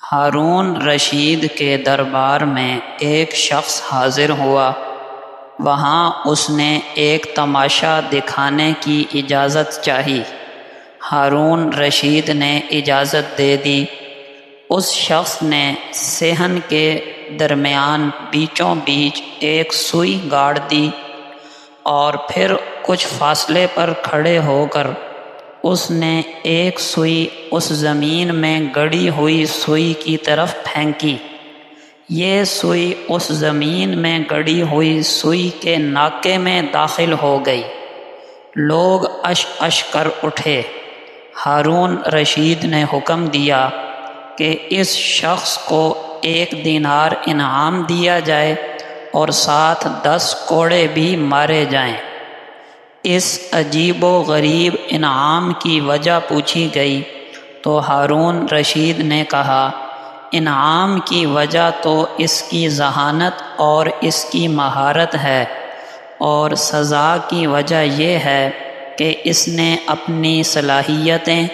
ہارون رشید کے دربار میں ایک شخص حاضر ہوا۔ وہاں اس نے ایک تماشا دکھانے کی اجازت چاہی۔ ہارون رشید نے اجازت دے دی۔ اس شخص نے صحن کے درمیان بیچوں بیچ ایک سوئی گاڑ دی اور پھر کچھ فاصلے پر کھڑے ہو کر اس نے ایک سوئی اس زمین میں گڑی ہوئی سوئی کی طرف پھینکی۔ یہ سوئی اس زمین میں گڑی ہوئی سوئی کے ناکے میں داخل ہو گئی۔ لوگ اش اش کر اٹھے۔ ہارون رشید نے حکم دیا کہ اس شخص کو 1 دینار انعام دیا جائے اور ساتھ 10 کوڑے بھی مارے جائیں۔ اس عجیب و غریب انعام کی وجہ پوچھی گئی تو ہارون رشید نے کہا، انعام کی وجہ تو اس کی ذہانت اور اس کی مہارت ہے، اور سزا کی وجہ یہ ہے کہ اس نے اپنی صلاحیتیں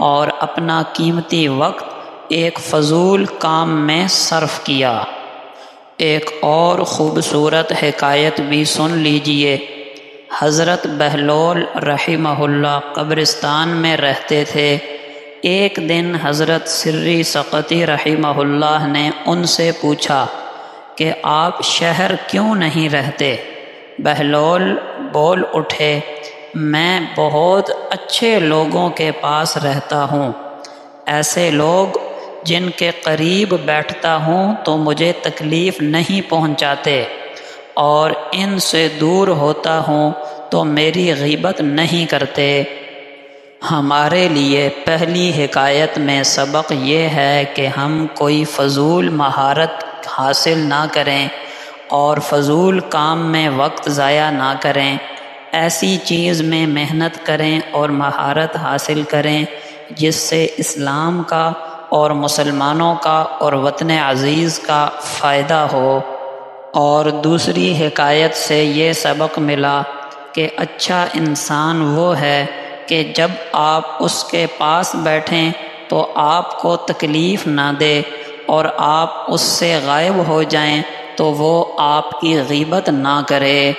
اور اپنا قیمتی وقت ایک فضول کام میں صرف کیا۔ ایک اور خوبصورت حکایت بھی سن لیجئے۔ حضرت بہلول رحمہ اللہ قبرستان میں رہتے تھے۔ ایک دن حضرت سری سقطی رحمہ اللہ نے ان سے پوچھا کہ آپ شہر کیوں نہیں رہتے؟ بہلول بول اٹھے، میں بہت اچھے لوگوں کے پاس رہتا ہوں، ایسے لوگ جن کے قریب بیٹھتا ہوں تو مجھے تکلیف نہیں پہنچاتے، اور ان سے دور ہوتا ہوں تو میری غیبت نہیں کرتے۔ ہمارے لیے پہلی حکایت میں سبق یہ ہے کہ ہم کوئی فضول مہارت حاصل نہ کریں اور فضول کام میں وقت ضائع نہ کریں۔ ایسی چیز میں محنت کریں اور مہارت حاصل کریں جس سے اسلام کا اور مسلمانوں کا اور وطن عزیز کا فائدہ ہو۔ اور دوسری حکایت سے یہ سبق ملا کہ اچھا انسان وہ ہے کہ جب آپ اس کے پاس بیٹھیں تو آپ کو تکلیف نہ دے، اور آپ اس سے غائب ہو جائیں تو وہ آپ کی غیبت نہ کرے۔